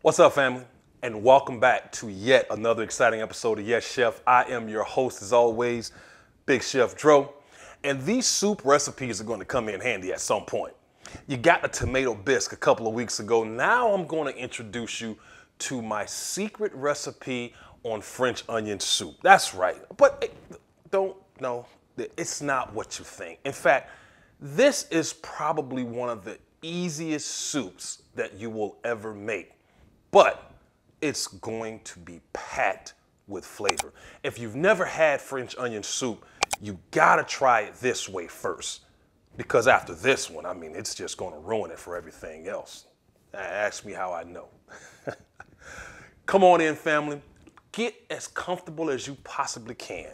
What's up, family? And welcome back to yet another exciting episode of Yes Chef. I am your host, as always, Big Chef Dro. And these soup recipes are going to come in handy at some point. You got a tomato bisque a couple of weeks ago. Now I'm going to introduce you to my secret recipe on French onion soup. That's right. But it's not what you think. In fact, this is probably one of the easiest soups that you will ever make. But it's going to be packed with flavor. If you've never had French onion soup, you gotta try it this way first. Because after this one, it's just gonna ruin it for everything else. Ask me how I know. Come on in, family. Get as comfortable as you possibly can,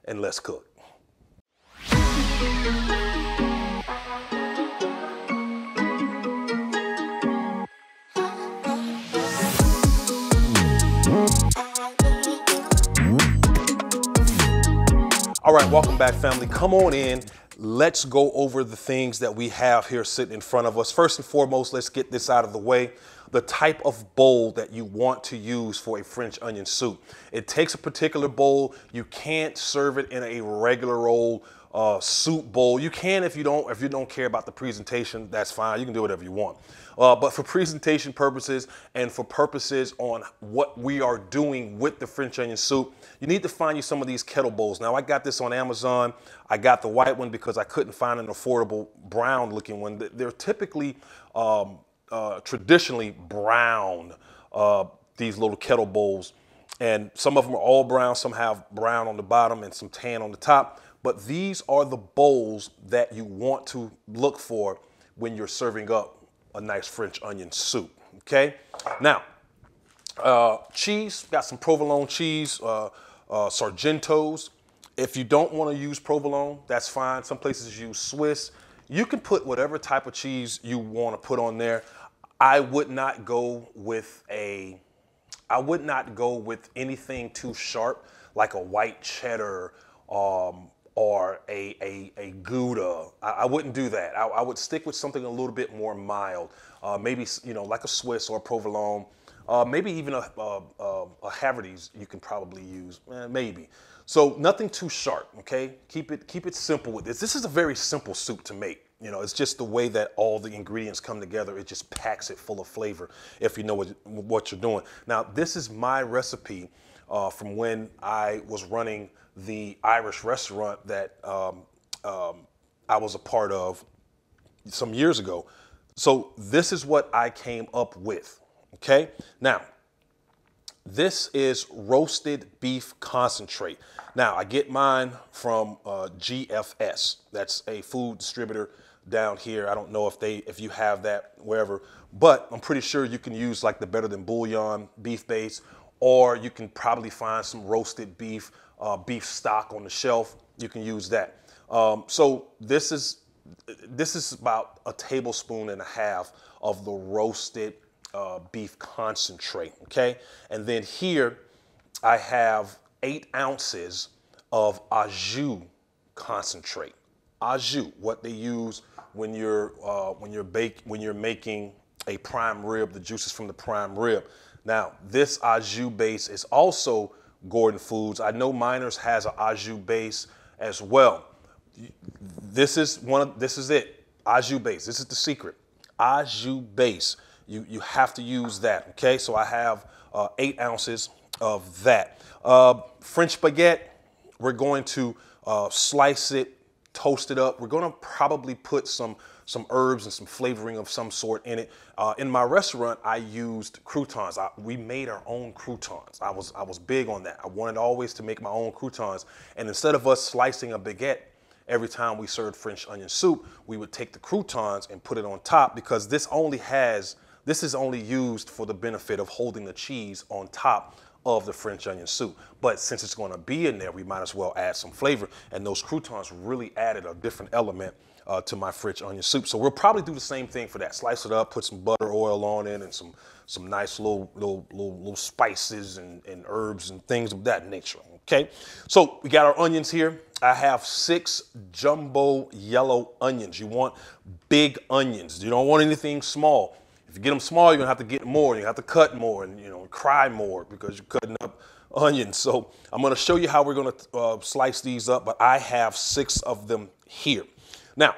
and let's cook. All right, welcome back, family. Come on in. Let's go over the things that we have here sitting in front of us. First and foremost, let's get this out of the way. The type of bowl that you want to use for a French onion soup. It takes a particular bowl. You can't serve it in a regular old soup bowl. You can if you don't care about the presentation, that's fine. You can do whatever you want. But for presentation purposes and for purposes on what we are doing with the French onion soup, you need to find you some of these kettle bowls. Now, I got this on Amazon. I got the white one because I couldn't find an affordable brown looking one. They're typically traditionally brown, these little kettle bowls. And some of them are all brown. Some have brown on the bottom and some tan on the top. But these are the bowls that you want to look for when you're serving up a nice French onion soup, okay? Now, cheese, got some provolone cheese, Sargentos. If you don't want to use provolone, that's fine. Some places use Swiss. You can put whatever type of cheese you want to put on there. I would not go with anything too sharp, like a white cheddar, or a Gouda. I wouldn't do that. I would stick with something a little bit more mild, maybe like a Swiss or a provolone, maybe even a Haverty's you can probably use, maybe. So nothing too sharp, okay? Keep it simple with this. This is a very simple soup to make. It's just the way that all the ingredients come together. It just packs it full of flavor if you know what you're doing. Now, this is my recipe from when I was running the Irish restaurant that I was a part of some years ago. So this is what I came up with, okay? Now, this is roasted beef concentrate. Now, I get mine from GFS. That's a food distributor down here. I don't know if you have that wherever, but I'm pretty sure you can use like the Better Than Bouillon beef base, or you can probably find some roasted beef stock on the shelf. You can use that. So this is about a tablespoon and a half of the roasted beef concentrate, okay? And then here I have 8 ounces of au jus concentrate. Au jus, what they use when you're making a prime rib, the juices from the prime rib. Now, this au jus base is also Gordon Foods. I know Miners has an au jus base as well. This is it. Au jus base. This is the secret. Au jus base. You have to use that. Okay. So I have 8 ounces of that. French baguette. We're going to slice it, toast it up. We're going to probably put some herbs and some flavoring of some sort in it. In my restaurant, I used croutons. We made our own croutons. I was big on that. I wanted always to make my own croutons. And instead of us slicing a baguette every time we served French onion soup, we would take the croutons and put it on top, because this is only used for the benefit of holding the cheese on top of the French onion soup. But since it's going to be in there, we might as well add some flavor. And those croutons really added a different element to my French onion soup. So we'll probably do the same thing for that. Slice it up, put some butter oil on it, and some nice little spices and herbs and things of that nature. Okay, so we got our onions here. I have 6 jumbo yellow onions. You want big onions. You don't want anything small. If you get them small, you're gonna have to get more. You have to cut more and cry more because you're cutting up onions. So I'm gonna show you how we're gonna slice these up, but I have 6 of them here. Now,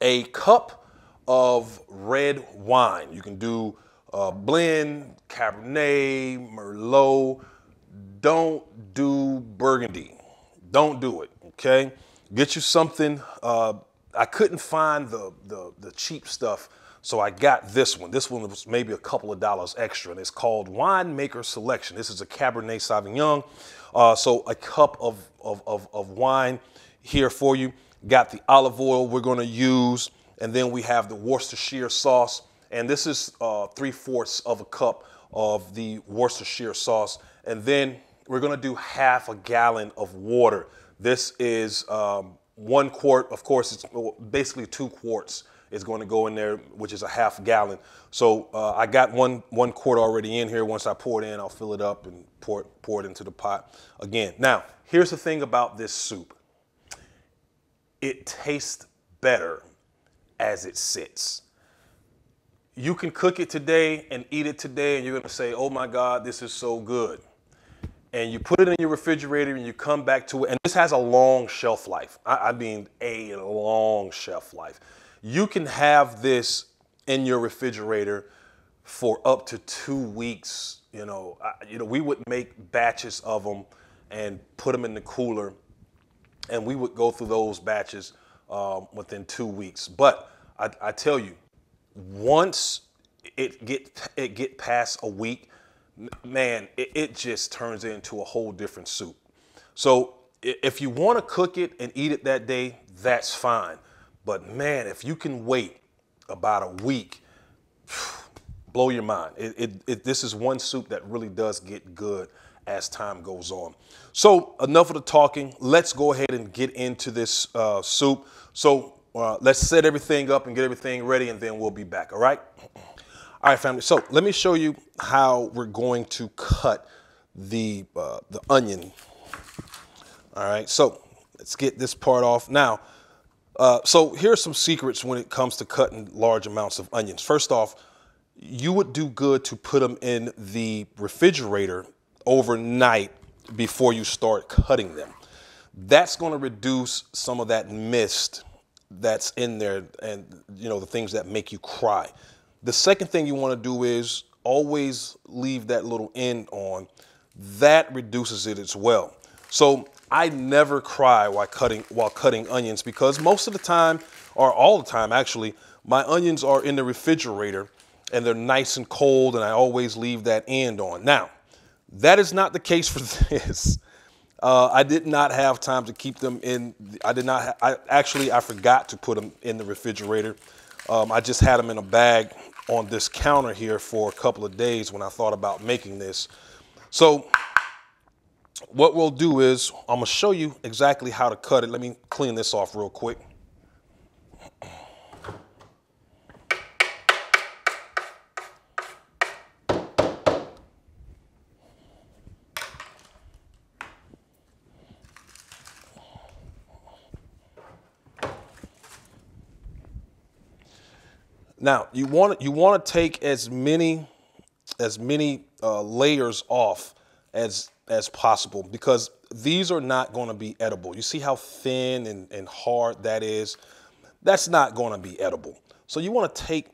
a cup of red wine. You can do blend, Cabernet, Merlot. Don't do Burgundy. Don't do it, okay? Get you something. I couldn't find the cheap stuff, so I got this one. This one was maybe a couple of dollars extra, and it's called Winemaker Selection. This is a Cabernet Sauvignon. So a cup of wine here for you. Got the olive oil we're gonna use, and then we have the Worcestershire sauce, and this is 3/4 of a cup of the Worcestershire sauce, and then we're gonna do half a gallon of water. This is 1 quart. Of course, it's basically 2 quarts is going to go in there, which is a half gallon. So I got one quart already in here. Once I pour it in, I'll fill it up and pour it into the pot again. Now, here's the thing about this soup. It tastes better as it sits. You can cook it today and eat it today, and you're gonna say, oh my God, this is so good. And you put it in your refrigerator and you come back to it, and this has a long shelf life. I mean, a long shelf life. You can have this in your refrigerator for up to 2 weeks. We would make batches of them and put them in the cooler, and we would go through those batches within 2 weeks. But I tell you, once it get past a week, man, it just turns into a whole different soup. So if you want to cook it and eat it that day, that's fine. But man, if you can wait about a week, blow your mind. This is one soup that really does get good as time goes on. So enough of the talking. Let's go ahead and get into this soup. So let's set everything up and get everything ready, and then we'll be back, all right? All right, family, so let me show you how we're going to cut the onion. All right, so let's get this part off. Now, so here's some secrets when it comes to cutting large amounts of onions. First off, you would do good to put them in the refrigerator overnight before you start cutting them. That's going to reduce some of that mist that's in there and, the things that make you cry. The second thing you want to do is always leave that little end on. That reduces it as well. So I never cry while cutting onions, because most of the time, or all the time actually, my onions are in the refrigerator and they're nice and cold, and I always leave that end on. Now, that is not the case for this. I did not have time to keep them in. I forgot to put them in the refrigerator. I just had them in a bag on this counter here for a couple of days when I thought about making this. So what we'll do is I'm gonna show you exactly how to cut it. Let me clean this off real quick. Now, you want to take as many layers off as possible, because these are not going to be edible. You see how thin and hard that is? That's not going to be edible. So you want to take,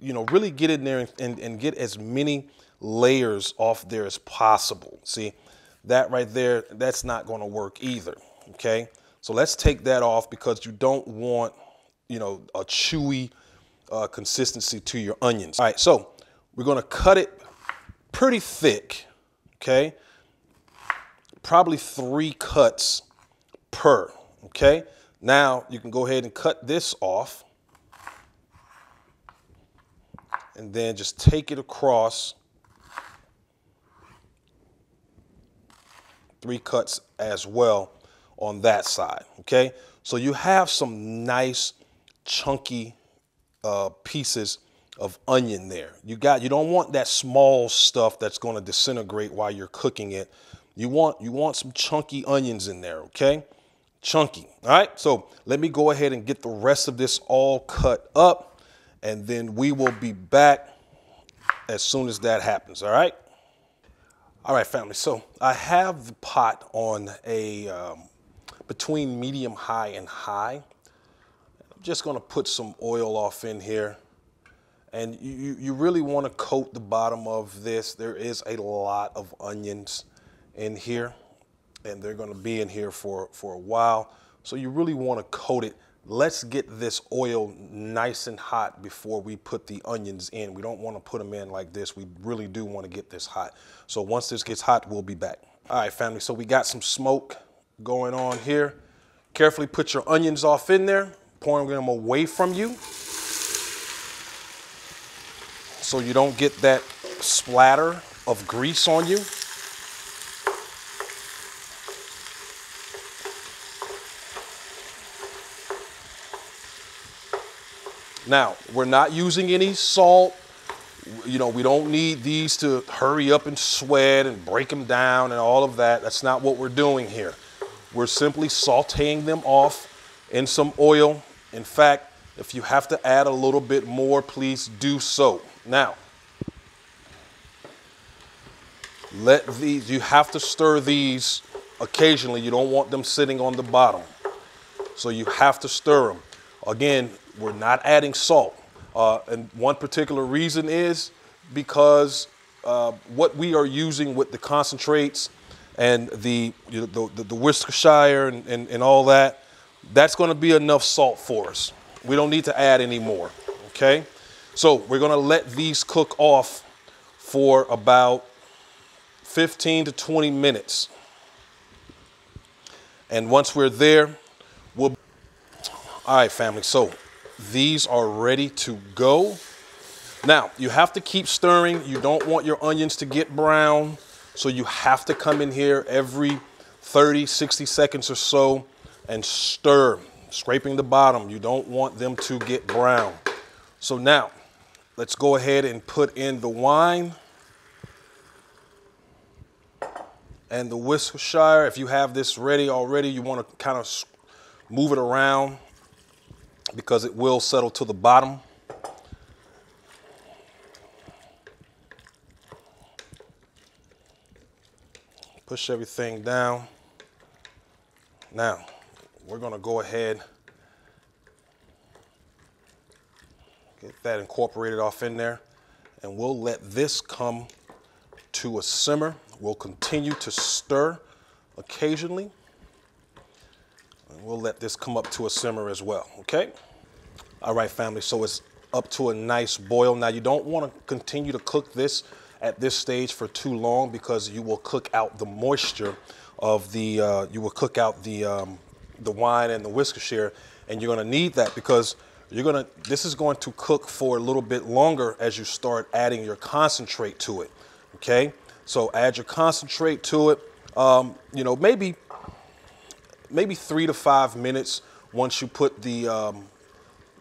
really get in there and get as many layers off there as possible. See, that right there, that's not going to work either, okay? So let's take that off, because you don't want, a chewy consistency to your onions. All right, so we're gonna cut it pretty thick, okay? Probably 3 cuts per, okay? Now you can go ahead and cut this off, and then just take it across 3 cuts as well on that side, okay? So you have some nice chunky pieces of onion there. You don't want that small stuff that's going to disintegrate while you're cooking it. You want some chunky onions in there, okay? Chunky. All right, so let me go ahead and get the rest of this all cut up, and then we will be back as soon as that happens, all right? All right, family, so I have the pot on a between medium high and high. I'm just gonna put some oil off in here. And you really want to coat the bottom of this. There is a lot of onions in here, and they're going to be in here for a while. So you really want to coat it. Let's get this oil nice and hot before we put the onions in. We don't want to put them in like this. We really do want to get this hot. So once this gets hot, we'll be back. All right, family, so we got some smoke going on here. Carefully put your onions off in there, pouring them away from you, so you don't get that splatter of grease on you. Now, we're not using any salt. You know, we don't need these to hurry up and sweat and break them down and all of that. That's not what we're doing here. We're simply sauteing them off in some oil. In fact, if you have to add a little bit more, please do so. Now, you have to stir these occasionally. You don't want them sitting on the bottom. So you have to stir them. Again, we're not adding salt. And one particular reason is because what we are using with the concentrates and the Worcestershire and all that, that's going to be enough salt for us. We don't need to add any more, okay? So we're going to let these cook off for about 15 to 20 minutes. And once we're there, all right, family, so these are ready to go. Now, you have to keep stirring. You don't want your onions to get brown, so you have to come in here every 30, 60 seconds or so and stir, scraping the bottom. You don't want them to get brown. So now, let's go ahead and put in the wine and the Worcestershire. If you have this ready already, you want to kind of move it around because it will settle to the bottom. Push everything down. Now, we're going to go ahead, get that incorporated off in there, and we'll let this come to a simmer. We'll continue to stir occasionally, and we'll let this come up to a simmer as well, okay? All right, family, so it's up to a nice boil. Now, you don't want to continue to cook this at this stage for too long because you will cook out the moisture of the, the wine and the Worcestershire, and you're going to need that because this is going to cook for a little bit longer as you start adding your concentrate to it, okay? So add your concentrate to it, you know, maybe 3 to 5 minutes once you put the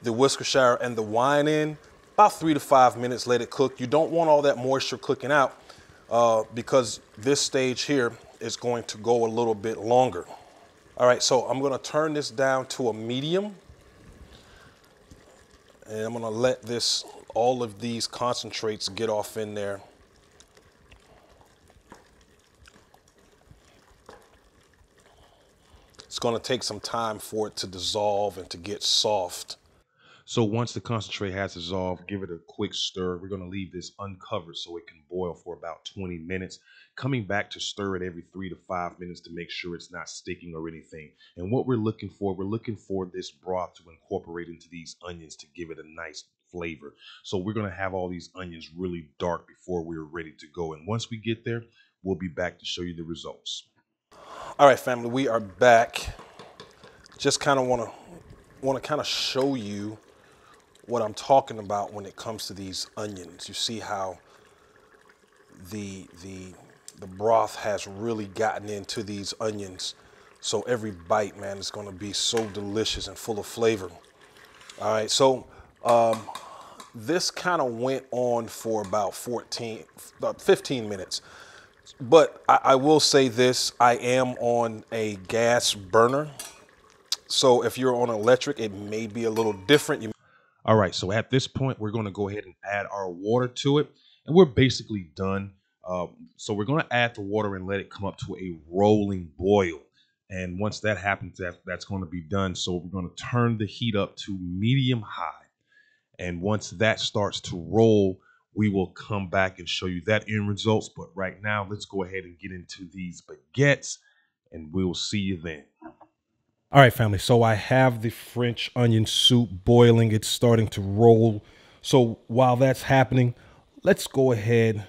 Worcestershire and the wine in. About 3 to 5 minutes, let it cook. You don't want all that moisture cooking out because this stage here is going to go a little bit longer. All right, so I'm going to turn this down to a medium, and I'm going to let all of these concentrates get off in there. It's going to take some time for it to dissolve and to get soft. So once the concentrate has dissolved, give it a quick stir. We're going to leave this uncovered so it can boil for about 20 minutes. Coming back to stir it every 3 to 5 minutes to make sure it's not sticking or anything. And what we're looking for this broth to incorporate into these onions to give it a nice flavor. So we're going to have all these onions really dark before we're ready to go. And once we get there, we'll be back to show you the results. All right, family, we are back. Just kind of want to kind of show you what I'm talking about when it comes to these onions. You see how the broth has really gotten into these onions. So every bite, man, is going to be so delicious and full of flavor. All right, so this kind of went on for about 15 minutes. But I will say this, I am on a gas burner. So if you're on electric, it may be a little different. All right, so at this point, we're going to go ahead and add our water to it, and we're basically done. So we're going to add the water and let it come up to a rolling boil. And once that happens, that's going to be done. So we're going to turn the heat up to medium high. And once that starts to roll, we will come back and show you that end results. But right now, let's go ahead and get into these baguettes, and we'll see you then. All right, family. So I have the French onion soup boiling. It's starting to roll. So while that's happening, let's go ahead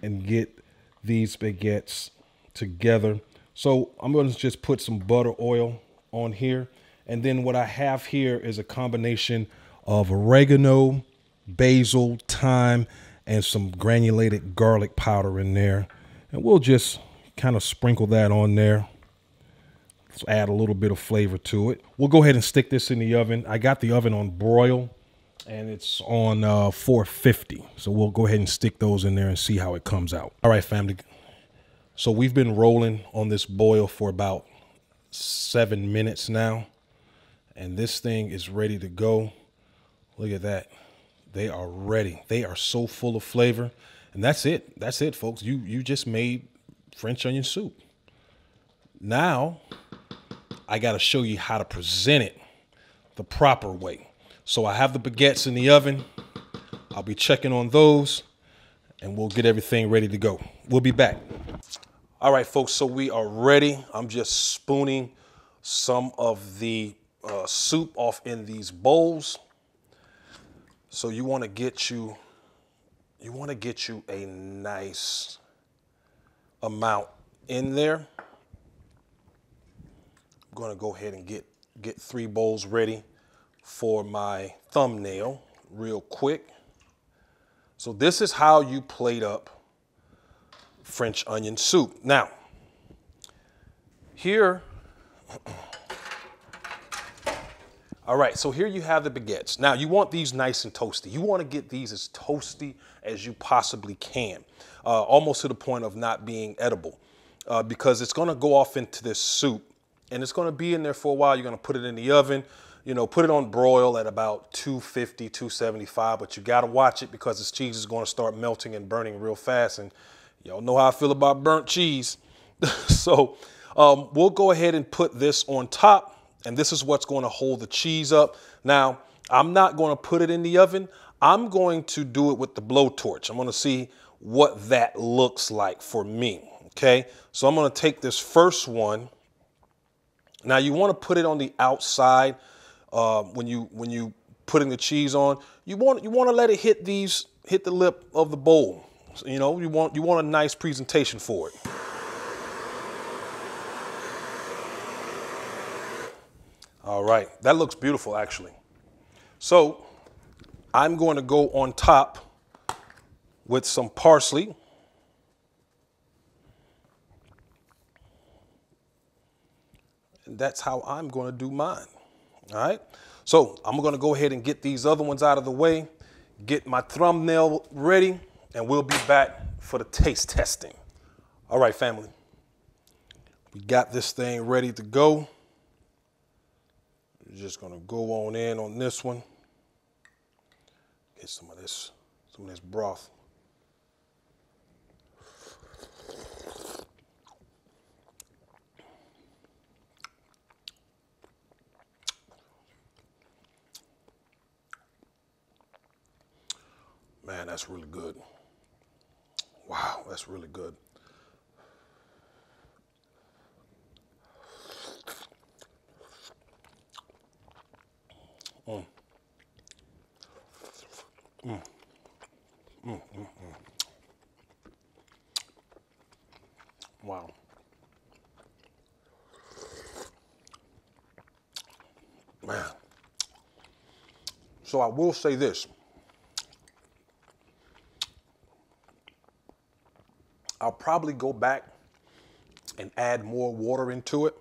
and get these baguettes together. So I'm going to just put some butter oil on here. And then what I have here is a combination of oregano, basil, thyme, and some granulated garlic powder in there. And we'll just kind of sprinkle that on there. Let's add a little bit of flavor to it. We'll go ahead and stick this in the oven. I got the oven on broil, and it's on 450. So we'll go ahead and stick those in there and see how it comes out. All right, family. So we've been rolling on this boil for about 7 minutes now, and this thing is ready to go. Look at that. They are ready. They are so full of flavor. And that's it. That's it, folks. You just made French onion soup. Now, I got to show you how to present it the proper way. So I have the baguettes in the oven. I'll be checking on those, and we'll get everything ready to go. We'll be back. All right, folks, so we are ready. I'm just spooning some of the soup off in these bowls. So you want to get you a nice amount in there. I'm going to go ahead and get 3 bowls ready for my thumbnail real quick. So this is how you plate up French onion soup. Now, here, all right, so here you have the baguettes. Now, you want these nice and toasty. You want to get these as toasty as you possibly can, almost to the point of not being edible, because it's going to go off into this soup, and it's going to be in there for a while. You're going to put it in the oven, put it on broil at about 250, 275, but you got to watch it because this cheese is going to start melting and burning real fast, and y'all know how I feel about burnt cheese. So we'll go ahead and put this on top. And this is what's going to hold the cheese up. Now, I'm not going to put it in the oven. I'm going to do it with the blowtorch. I'm going to see what that looks like for me. Okay, so I'm going to take this first one. Now, you want to put it on the outside when you putting the cheese on. You want to let it hit the lip of the bowl. So, you want a nice presentation for it. All right, that looks beautiful, actually. So I'm going to go on top with some parsley. And that's how I'm going to do mine. All right, so I'm going to go ahead and get these other ones out of the way, get my thumbnail ready, and we'll be back for the taste testing. All right, family, we got this thing ready to go. Just gonna go on in on this one. Get some of this broth. Man, that's really good. Wow, that's really good. Mm. Mm. Mm, mm, mm. Wow. Man. So I will say this. I'll probably go back and add more water into it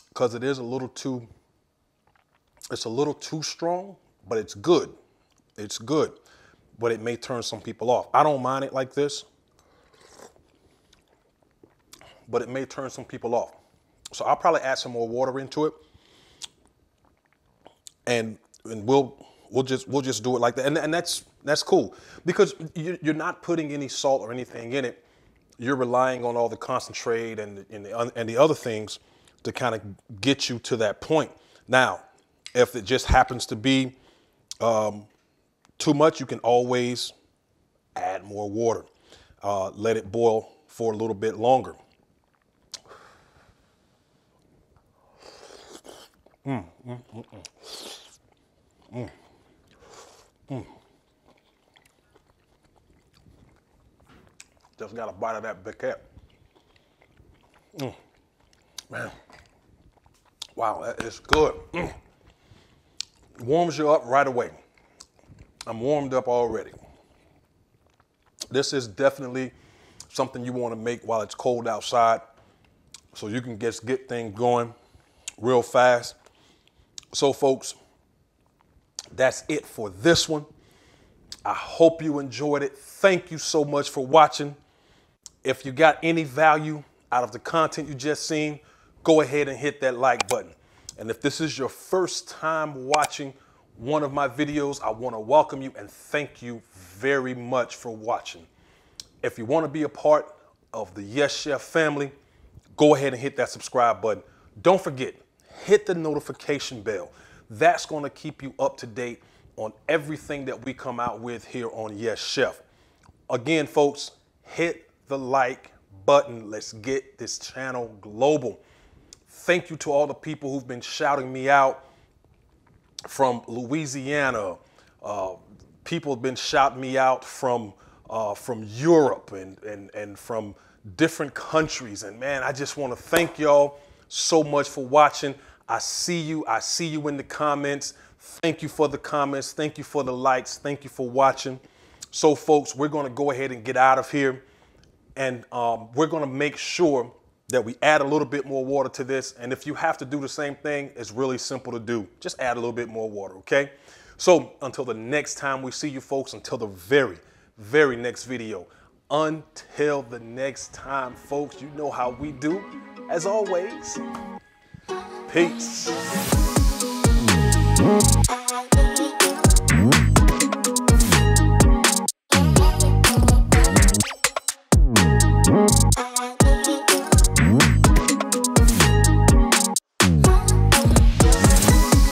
because it is a little too strong, but it's good. It's good, but it may turn some people off. I don't mind it like this, but it may turn some people off. So I'll probably add some more water into it and we'll just do it like that, and that's cool because you're not putting any salt or anything in it. You're relying on all the concentrate and the other things to kind of get you to that point. Now, if it just happens to be too much, you can always add more water. Let it boil for a little bit longer. Just got a bite of that baguette. Man, wow, that is good. Warms you up right away. I'm warmed up already. This is definitely something you want to make while it's cold outside, so you can just get things going real fast. So folks, that's it for this one. I hope you enjoyed it. Thank you so much for watching. If you got any value out of the content you just seen, go ahead and hit that like button. And if this is your first time watching one of my videos, I want to welcome you and thank you very much for watching. If you want to be a part of the Yes Chef family, go ahead and hit that subscribe button. Don't forget, hit the notification bell. That's going to keep you up to date on everything that we come out with here on Yes Chef. Again, folks, hit the like button. Let's get this channel global. Thank you to all the people who've been shouting me out from Louisiana. People have been shouting me out from Europe and from different countries. And man, I just want to thank y'all so much for watching. I see you in the comments. Thank you for the comments. Thank you for the likes. Thank you for watching. So folks, we're going to go ahead and get out of here. And we're going to make sure that we add a little bit more water to this. And if you have to do the same thing, it's really simple to do. Just add a little bit more water, okay? So until the next time we see you folks, until the very, very next video, until the next time, folks, you know how we do. As always, peace.